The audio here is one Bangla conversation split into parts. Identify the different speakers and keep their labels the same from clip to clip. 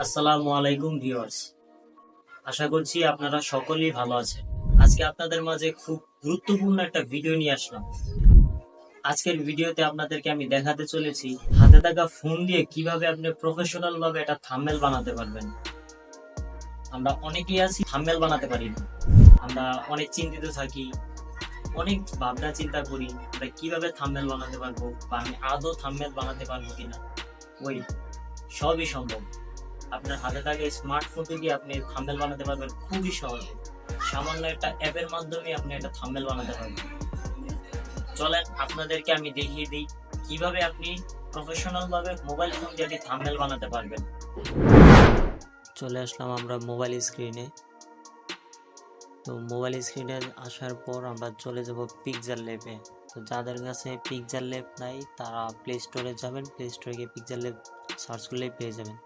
Speaker 1: আসসালামু আলাইকুম ভিউয়ার্স, আশা করছি আপনারা সকলেই ভালো আছেন। আজকে আপনাদের মাঝে খুব গুরুত্বপূর্ণ একটা ভিডিও নিয়ে আসলাম। আজকের ভিডিওতে আপনাদেরকে আমি দেখাতে চলেছি হাতে থাকা ফোন দিয়ে কিভাবে আপনি প্রফেশনাল ভাবে একটা থাম্বনেল বানাতে পারবেন। আমরা অনেকেই আছি থাম্বনেল বানাতে পারি না। আমরা অনেক চিন্তিত থাকি, অনেক ভাবনা চিন্তা করি আমরা কিভাবে থাম্বনেল বানাতে পারবো বা আমি আদৌ থাম্বনেল বানাতে পারবো কিনা। ওই সবই সম্ভব। আপনার হাতে থাকা স্মার্টফোনটি দিয়ে আপনি থাম্বনেল বানাতে পারবেন খুবই সহজে। সামান্য একটা অ্যাপের মাধ্যমে আপনি একটা থাম্বনেল বানাতে পারবেন। চলেন আপনাদেরকে আমি দেখিয়ে দিই কিভাবে আপনি প্রফেশনাল ভাবে মোবাইল ফোন দিয়ে থাম্বনেল বানাতে পারবেন। চলে আসলাম আমরা মোবাইল স্ক্রিনে। তো মোবাইল স্ক্রিনে আসার পর আমরা চলে যাব পিক্সেল ল্যাবে। তো যাদের কাছে পিক্সেল ল্যাব নাই তারা প্লে স্টোরে যাবেন, প্লে স্টোরে গিয়ে পিক্সেল ল্যাব সার্চ করলেই পেয়ে যাবেন।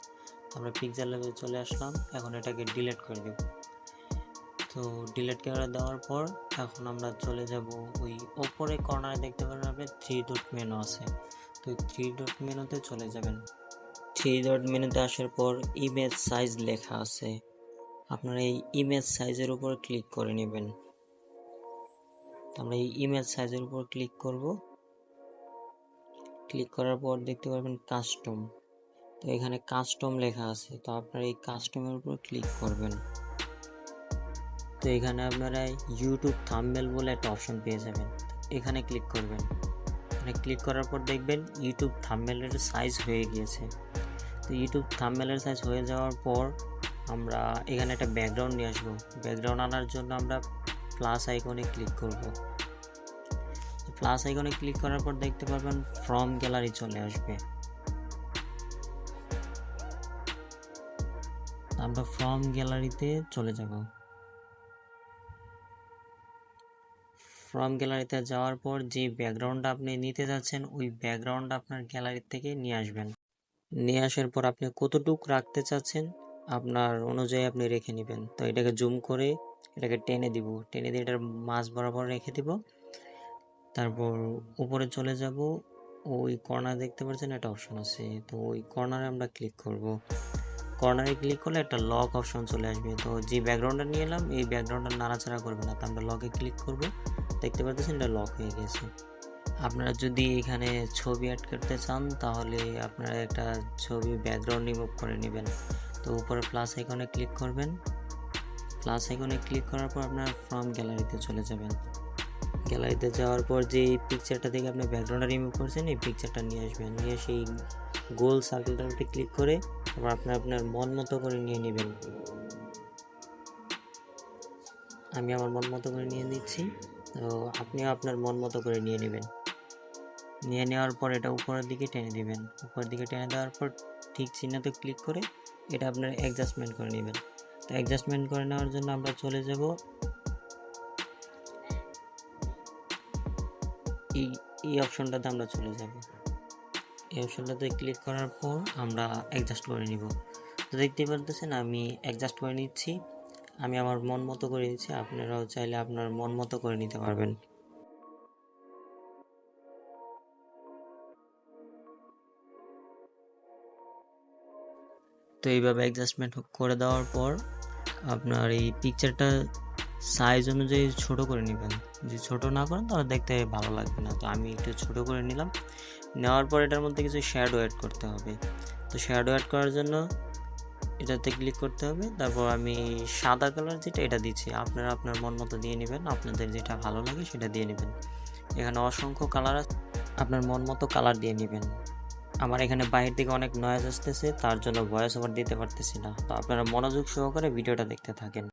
Speaker 1: আমরা পিক্সেল ল্যাবে চলে আসলাম, এখন এটাকে ডিলিট করে দেব। তো ডিলিট করে দেওয়ার পর এখন আমরা চলে যাব ওই ওপরে কর্নারে দেখতে পারেন আপনি 3 ডট মেনু আছে। তো 3 ডট মেনুতে চলে যাবেন। 3 ডট মেনুতে আসার পর ইমেজ সাইজ লেখা আছে, আপনারা এই ইমেজ সাইজের উপর ক্লিক করে নেবেন। আমরা এই ইমেজ সাইজের উপর ক্লিক করব। ক্লিক করার পর দেখতে পারবেন কাস্টম। তো এখানে কাস্টম লেখা আছে, তো আপনারা এই কাস্টমের উপর ক্লিক করবেন। তো এখানে আপনারা ইউটিউব থাম্বনেল বলে একটা অপশন পেয়ে যাবেন, এখানে ক্লিক করবেন। এখানে ক্লিক করার পর দেখবেন ইউটিউব থাম্বনেলের সাইজ হয়ে গিয়েছে। তো ইউটিউব থাম্বনেলের সাইজ হয়ে যাওয়ার পর আমরা এখানে একটা ব্যাকগ্রাউন্ড নিয়ে আসবো। ব্যাকগ্রাউন্ড আনার জন্য আমরা প্লাস আইকনে ক্লিক করব। প্লাস আইকনে ক্লিক করার পর দেখতে পারবেন ফ্রম গ্যালারি চলে আসবে। আমরা ফ্রম গ্যালারিতে চলে যাব। ফ্রম গ্যালারিতে যাওয়ার পর যে ব্যাকগ্রাউন্ডটা আপনি নিতে যাচ্ছেন ওই ব্যাকগ্রাউন্ডটা আপনার গ্যালারি থেকে নিয়ে আসবেন। নিয়ে আসার পর আপনি কতটুকু রাখতে চাচ্ছেন আপনার অনুযায়ী আপনি রেখে নেবেন। তো এটাকে জুম করে এটাকে টেনে দিব, টেনে দিয়ে এটার মাঝ বরাবর রেখে দিব। তারপর উপরে চলে যাব, ওই কর্নার দেখতে পাচ্ছেন একটা অপশন আছে, তো ওই কর্নারে আমরা ক্লিক করব। কর্নারে ক্লিক করলে একটা লক অপশন চলে আসবে। তো যে ব্যাকগ্রাউন্ডটা নিয়ে এলাম এই ব্যাকগ্রাউন্ডটা নাড়াচাড়া করবে না, তো আমরা লকে ক্লিক করব। দেখতে পাচ্ছেন এটা লক হয়ে গেছে। আপনারা যদি এখানে ছবি অ্যাড করতে চান তাহলে আপনারা একটা ছবি ব্যাকগ্রাউন্ড রিমুভ করে নেবেন। তো উপরে প্লাস আইকনে ক্লিক করবেন। প্লাস আইকনে ক্লিক করার পর আপনারা ফ্রম গ্যালারিতে চলে যাবেন। গ্যালারিতে যাওয়ার পর যে পিকচারটা থেকে আপনি ব্যাকগ্রাউন্ডটা রিমুভ করছেন এই পিকচারটা নিয়ে আসবেন, নিয়ে সেই গোল সার্কেলটাতে ক্লিক করে তারপর আপনার মন মতো করে নিয়ে নেবেন। আমি আমার মন মতো করে নিয়ে নিচ্ছি, তো আপনিও আপনার মন মতো করে নিয়ে নেবেন। নিয়ে নেওয়ার পর এটা উপরের দিকে টেনে দিবেন। উপরের দিকে টেনে দেওয়ার পর ঠিক চিহ্নতে ক্লিক করে এটা আপনার অ্যাডজাস্টমেন্ট করে নেবেন। তো অ্যাডজাস্টমেন্ট করে নেওয়ার জন্য আমরা চলে যাব এই অপশনটাতে আমরা চলে যাব। এই অপশনটাতে ক্লিক করার পর আমরা অ্যাডজাস্ট করে নিব। তো দেখতে পাচ্ছেন আমি অ্যাডজাস্ট করে নিচ্ছি, আমি আমার মন মতো করে নিচ্ছি, আপনারাও চাইলে আপনার মন মতো করে নিতে পারবেন। তো এইভাবে অ্যাডজাস্টমেন্ট করে দেওয়ার পর আপনার এই পিকচারটা সাইজ অনুযায়ী ছোট করে নেবেন। যদি ছোট না করেন তাহলে দেখতে ভালো লাগবে না। তো আমি একটু ছোট করে নিলাম। নেওয়ার পর এটার মধ্যে কিছু শ্যাডো অ্যাড করতে হবে। তো শ্যাডো অ্যাড করার জন্য এটাতে ক্লিক করতে হবে। তারপর আমি সাদা কালার যেটা এটা দিচ্ছি, আপনারা আপনার মন মতো দিয়ে নেবেন, আপনাদের যেটা ভালো লাগে সেটা দিয়ে নেবেন। এখানে অসংখ্য কালার আছে, আপনার মন মতো কালার দিয়ে নেবেন। আমার এখানে বাইরে থেকে অনেক নয়েজ আসতেছে, তার জন্য ভয়েস ওভার দিতে পারতেছি না। তো আপনারা মনোযোগ সহকারে ভিডিওটা দেখতে থাকেন।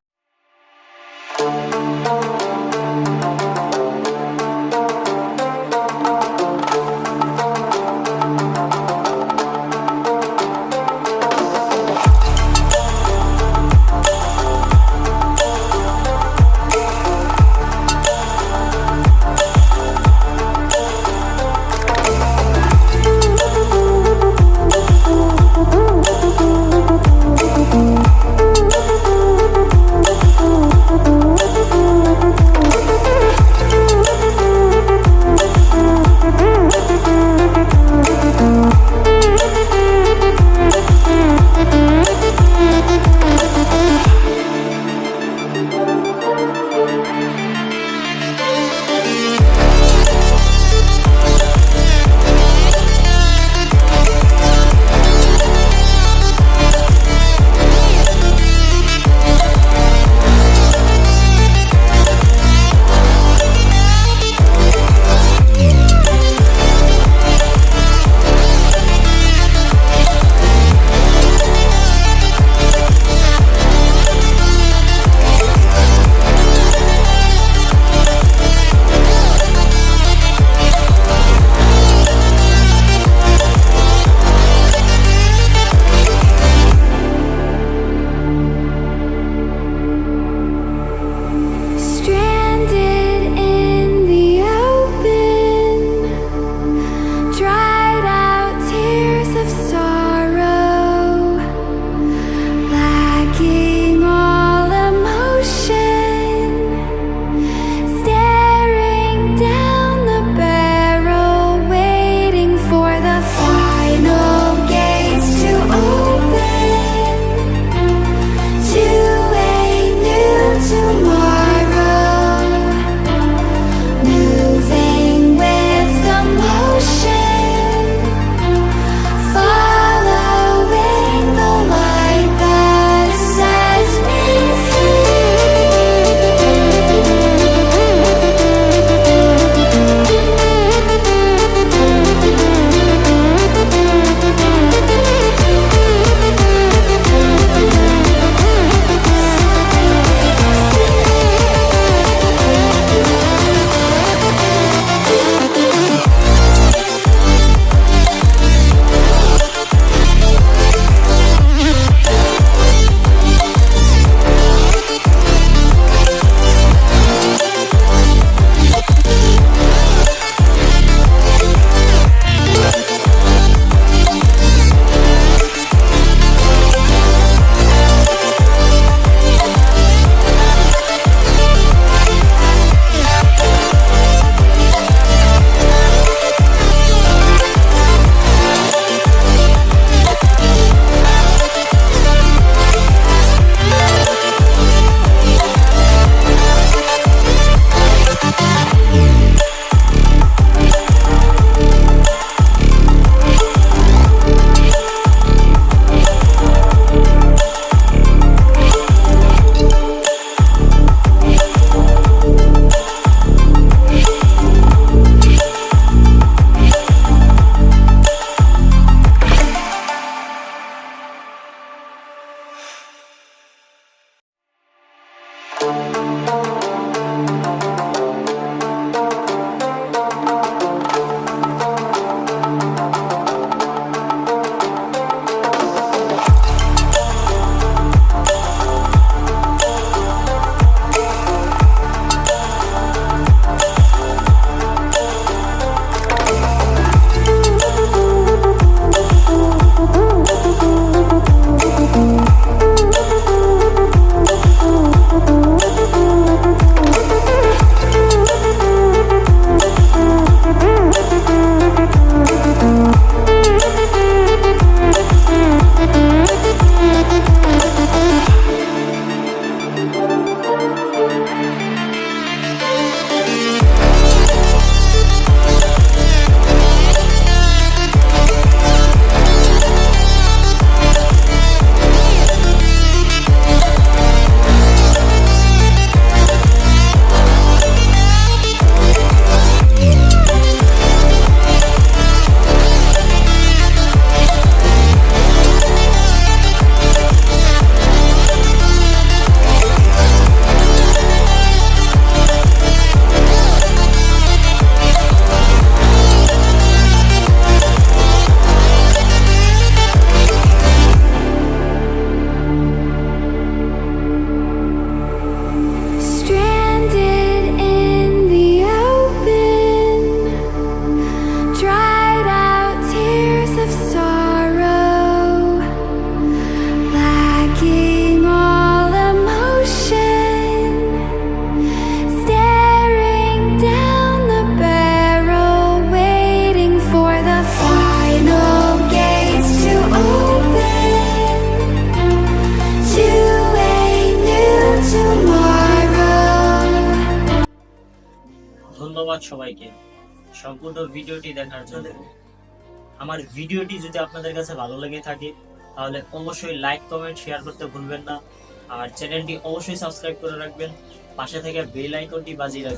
Speaker 1: ধন্যবাদ সবাইকে সম্পূর্ণ ভিডিওটি দেখার জন্য। আমার ভিডিওটি যদি আপনাদের কাছে ভালো লেগে থাকে তাহলে অবশ্যই লাইক কমেন্ট শেয়ার করতে ভুলবেন না, আর চ্যানেলটি অবশ্যই সাবস্ক্রাইব করে রাখবেন, পাশে থেকে বেল আইকনটি বাজিয়ে রাখবেন।